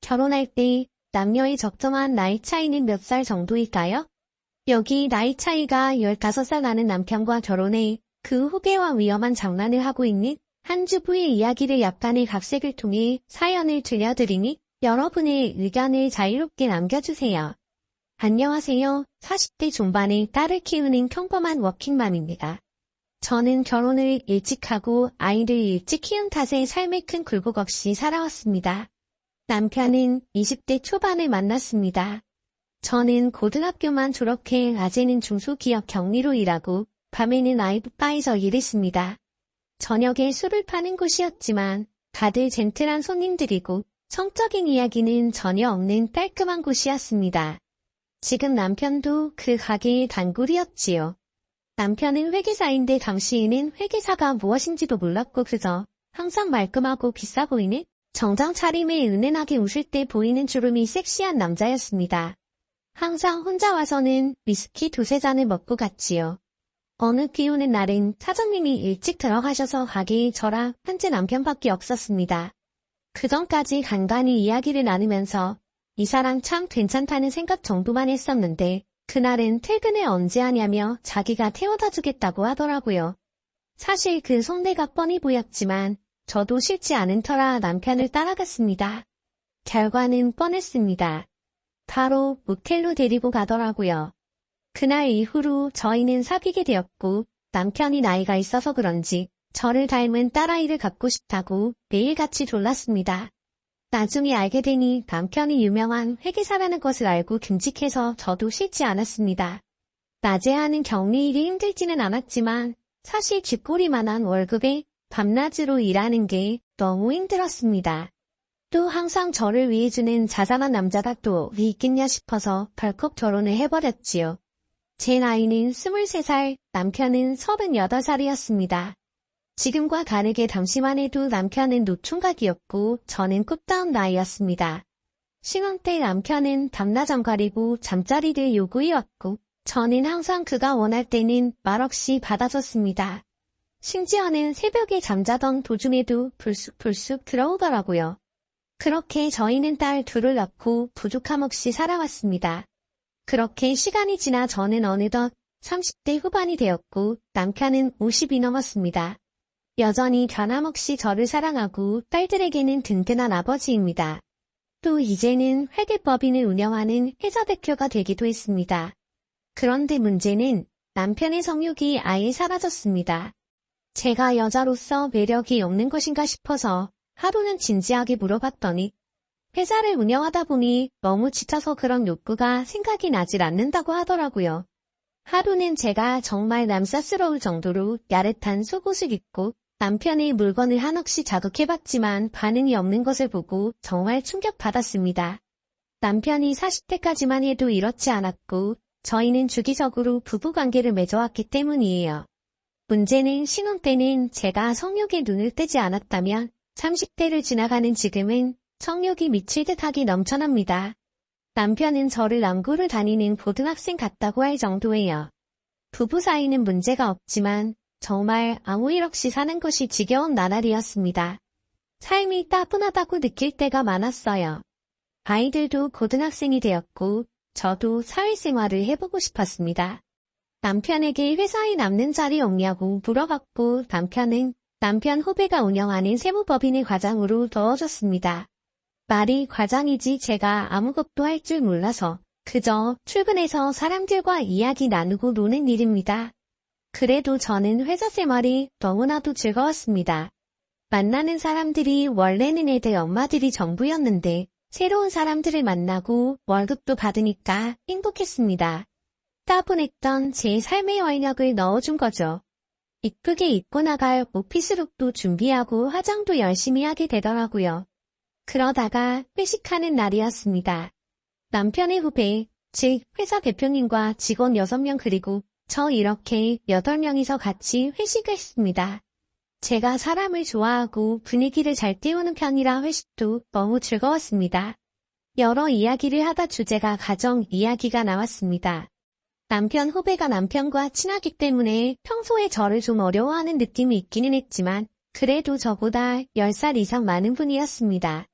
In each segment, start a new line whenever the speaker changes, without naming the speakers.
결혼할 때 남녀의 적정한 나이 차이는 몇 살 정도일까요? 여기 나이 차이가 15살 나는 남편과 결혼해 그 후배와 위험한 장난을 하고 있는 한 주부의 이야기를 약간의 각색을 통해 사연을 들려드리니 여러분의 의견을 자유롭게 남겨주세요. 안녕하세요. 40대 중반의 딸을 키우는 평범한 워킹맘입니다. 저는 결혼을 일찍 하고 아이를 일찍 키운 탓에 삶의 큰 굴곡 없이 살아왔습니다. 남편은 20대 초반을 만났습니다. 저는 고등학교만 졸업해 낮에는 중소기업 격리로 일하고 밤에는 아이바에서 일했습니다. 저녁에 술을 파는 곳이었지만 다들 젠틀한 손님들이고 성적인 이야기는 전혀 없는 깔끔한 곳이었습니다. 지금 남편도 그 가게의 단골이었지요. 남편은 회계사인데 당시에는 회계사가 무엇인지도 몰랐고 그저 항상 말끔하고 비싸 보이는 정장 차림에 은은하게 웃을 때 보이는 주름이 섹시한 남자였습니다. 항상 혼자 와서는 위스키 2-3잔을 먹고 갔지요. 어느 비 오는 날은 사장님이 일찍 들어가셔서 가게에 저랑 현재 남편밖에 없었습니다. 그전까지 간간히 이야기를 나누면서 이 사람 참 괜찮다는 생각 정도만 했었는데 그날은 퇴근을 언제 하냐며 자기가 태워다 주겠다고 하더라고요. 사실 그 속내가 뻔히 보였지만 저도 싫지 않은 터라 남편을 따라갔습니다. 결과는 뻔했습니다. 바로 모텔로 데리고 가더라고요. 그날 이후로 저희는 사귀게 되었고 남편이 나이가 있어서 그런지 저를 닮은 딸아이를 갖고 싶다고 매일같이 졸랐습니다. 나중에 알게 되니 남편이 유명한 회계사라는 것을 알고 듬직해서 저도 싫지 않았습니다. 낮에 하는 격리일이 힘들지는 않았지만 사실 쥐꼬리만한 월급에 밤낮으로 일하는 게 너무 힘들었습니다. 또 항상 저를 위해주는 자상한 남자가 또 있겠냐 싶어서 벌컥 결혼을 해버렸지요. 제 나이는 23살, 남편은 38살이었습니다. 지금과 다르게 당시만 해도 남편은 노총각이었고 저는 꽃다운 나이였습니다. 신혼 때 남편은 밤낮 안 가리고 잠자리를 요구해왔고 저는 항상 그가 원할 때는 말없이 받아줬습니다. 심지어는 새벽에 잠자던 도중에도 불쑥불쑥 들어오더라고요. 그렇게 저희는 딸 둘을 낳고 부족함 없이 살아왔습니다. 그렇게 시간이 지나 저는 어느덧 30대 후반이 되었고 남편은 50이 넘었습니다. 여전히 변함없이 저를 사랑하고 딸들에게는 든든한 아버지입니다. 또 이제는 회계법인을 운영하는 회사 대표가 되기도 했습니다. 그런데 문제는 남편의 성욕이 아예 사라졌습니다. 제가 여자로서 매력이 없는 것인가 싶어서 하루는 진지하게 물어봤더니 회사를 운영하다 보니 너무 지쳐서 그런 욕구가 생각이 나질 않는다고 하더라고요. 하루는 제가 정말 남사스러울 정도로 야릇한 속옷을 입고 남편의 물건을 한없이 자극해봤지만 반응이 없는 것을 보고 정말 충격받았습니다. 남편이 40대까지만 해도 이렇지 않았고 저희는 주기적으로 부부관계를 맺어왔기 때문이에요. 문제는 신혼 때는 제가 성욕에 눈을 뜨지 않았다면 30대를 지나가는 지금은 성욕이 미칠 듯하게 넘쳐납니다. 남편은 저를 남고를 다니는 고등학생 같다고 할 정도예요. 부부 사이는 문제가 없지만 정말 아무 일 없이 사는 것이 지겨운 나날이었습니다. 삶이 따분하다고 느낄 때가 많았어요. 아이들도 고등학생이 되었고 저도 사회생활을 해보고 싶었습니다. 남편에게 회사에 남는 자리 없냐고 물어봤고 남편은 남편 후배가 운영하는 세무법인의 과장으로 넣어줬습니다. 말이 과장이지 제가 아무것도 할 줄 몰라서 그저 출근해서 사람들과 이야기 나누고 노는 일입니다. 그래도 저는 회사 생활이 너무나도 즐거웠습니다. 만나는 사람들이 원래는 애들 엄마들이 전부였는데 새로운 사람들을 만나고 월급도 받으니까 행복했습니다. 따분했던 제 삶의 활력을 넣어준 거죠. 이쁘게 입고 나갈 오피스룩도 준비하고 화장도 열심히 하게 되더라고요. 그러다가 회식하는 날이었습니다. 남편의 후배, 즉 회사 대표님과 직원 6명 그리고 저 이렇게 8명이서 같이 회식을 했습니다. 제가 사람을 좋아하고 분위기를 잘 띄우는 편이라 회식도 너무 즐거웠습니다. 여러 이야기를 하다 주제가 가정 이야기가 나왔습니다. 남편 후배가 남편과 친하기 때문에 평소에 저를 좀 어려워하는 느낌이 있기는 했지만 그래도 저보다 10살 이상 많은 분이었습니다.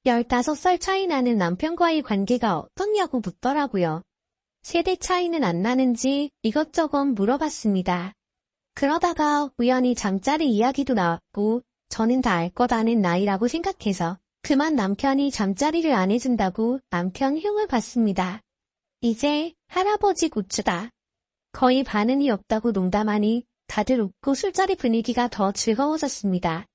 15살 차이 나는 남편과의 관계가 어떻냐고 묻더라고요. 세대 차이는 안 나는지 이것저것 물어봤습니다. 그러다가 우연히 잠자리 이야기도 나왔고 저는 다 알 거다는 나이라고 생각해서 그만 남편이 잠자리를 안 해준다고 남편 흉을 봤습니다. 이제 할아버지 고추다. 거의 반응이 없다고 농담하니 다들 웃고 술자리 분위기가 더 즐거워졌습니다.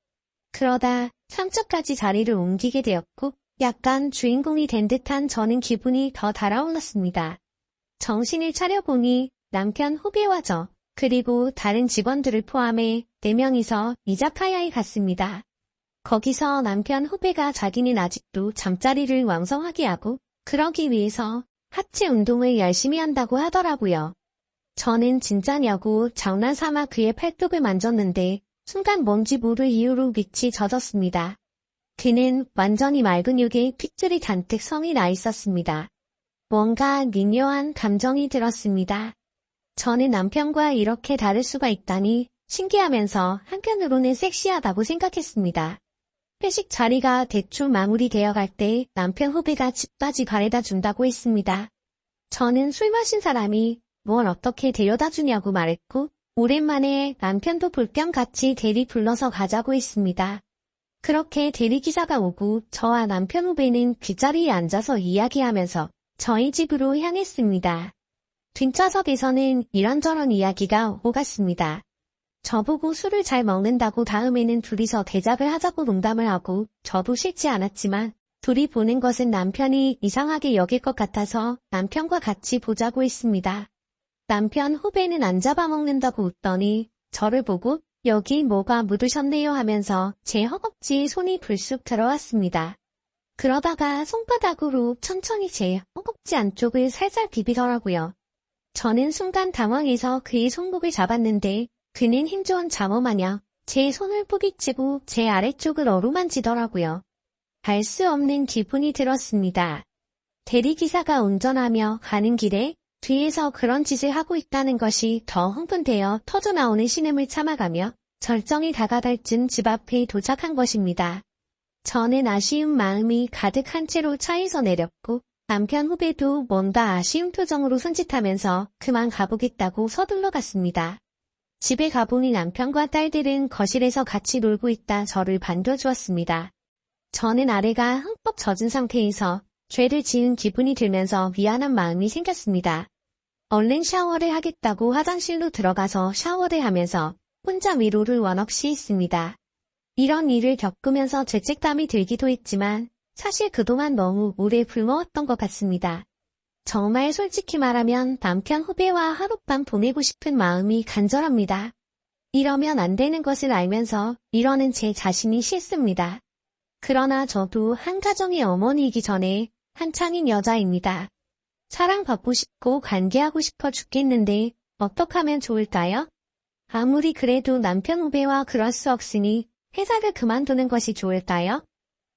그러다 3차까지 자리를 옮기게 되었고 약간 주인공이 된 듯한 저는 기분이 더 달아올랐습니다. 정신을 차려보니 남편 후배와 저 그리고 다른 직원들을 포함해 4명이서 이자카야에 갔습니다. 거기서 남편 후배가 자기는 아직도 잠자리를 왕성하게 하고 그러기 위해서 하체 운동을 열심히 한다고 하더라고요. 저는 진짜냐고 장난삼아 그의 팔뚝을 만졌는데 순간 뭔지 모를 이유로 밑이 젖었습니다. 그는 완전히 맑은 육에 핏줄이 잔뜩 성이 나 있었습니다. 뭔가 미묘한 감정이 들었습니다. 저는 남편과 이렇게 다를 수가 있다니 신기하면서 한편으로는 섹시하다고 생각했습니다. 회식 자리가 대충 마무리되어 갈 때 남편 후배가 집까지 가려다 준다고 했습니다. 저는 술 마신 사람이 뭘 어떻게 데려다 주냐고 말했고 오랜만에 남편도 볼 겸 같이 대리 불러서 가자고 했습니다. 그렇게 대리기사가 오고 저와 남편 후배는 그 자리에 앉아서 이야기하면서 저희 집으로 향했습니다. 뒷좌석에서는 이런저런 이야기가 오갔습니다. 저보고 술을 잘 먹는다고 다음에는 둘이서 대작을 하자고 농담을 하고 저도 싫지 않았지만 둘이 보는 것은 남편이 이상하게 여길 것 같아서 남편과 같이 보자고 했습니다. 남편 후배는 안 잡아먹는다고 웃더니 저를 보고 여기 뭐가 묻으셨네요 하면서 제 허벅지에 손이 불쑥 들어왔습니다. 그러다가 손바닥으로 천천히 제 허벅지 안쪽을 살살 비비더라고요. 저는 순간 당황해서 그의 손목을 잡았는데 그는 힘좋은 잠어 마냥 제 손을 뿌리치고 제 아래쪽을 어루만지더라고요. 알 수 없는 기분이 들었습니다. 대리기사가 운전하며 가는 길에 뒤에서 그런 짓을 하고 있다는 것이 더 흥분되어 터져나오는 신음을 참아가며 절정이 다가갈 쯤 집 앞에 도착한 것입니다. 저는 아쉬운 마음이 가득한 채로 차에서 내렸고 남편 후배도 뭔가 아쉬운 표정으로 손짓하면서 그만 가보겠다고 서둘러 갔습니다. 집에 가보니 남편과 딸들은 거실에서 같이 놀고 있다 저를 반겨주었습니다. 저는 아래가 흠뻑 젖은 상태에서 죄를 지은 기분이 들면서 미안한 마음이 생겼습니다. 얼른 샤워를 하겠다고 화장실로 들어가서 샤워를 하면서 혼자 위로를 원없이 했습니다. 이런 일을 겪으면서 죄책감이 들기도 했지만 사실 그동안 너무 오래 굶어왔던 것 같습니다. 정말 솔직히 말하면 남편 후배와 하룻밤 보내고 싶은 마음이 간절합니다. 이러면 안 되는 것을 알면서 이러는 제 자신이 싫습니다. 그러나 저도 한 가정의 어머니이기 전에 한창인 여자입니다. 사랑받고 싶고 관계하고 싶어 죽겠는데 어떻게 하면 좋을까요? 아무리 그래도 남편 후배와 그럴 수 없으니 회사를 그만두는 것이 좋을까요?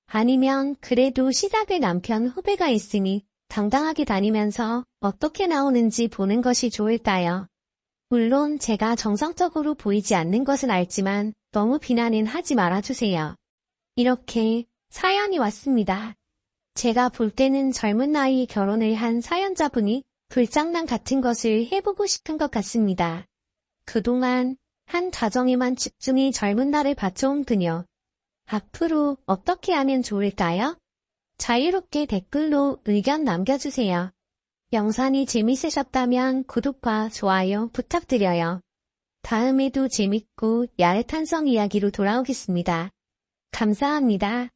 아니면 그래도 시작을 남편 후배가 있으니 당당하게 다니면서 어떻게 나오는지 보는 것이 좋을까요? 물론 제가 정상적으로 보이지 않는 것은 알지만 너무 비난은 하지 말아주세요. 이렇게 사연이 왔습니다. 제가 볼 때는 젊은 나이에 결혼을 한 사연자분이 불장난 같은 것을 해보고 싶은 것 같습니다. 그동안 한 가정에만 집중해 젊은 날을 바쳐온 그녀. 앞으로 어떻게 하면 좋을까요? 자유롭게 댓글로 의견 남겨주세요. 영상이 재밌으셨다면 구독과 좋아요 부탁드려요. 다음에도 재밌고 야릇한 성 이야기로 돌아오겠습니다. 감사합니다.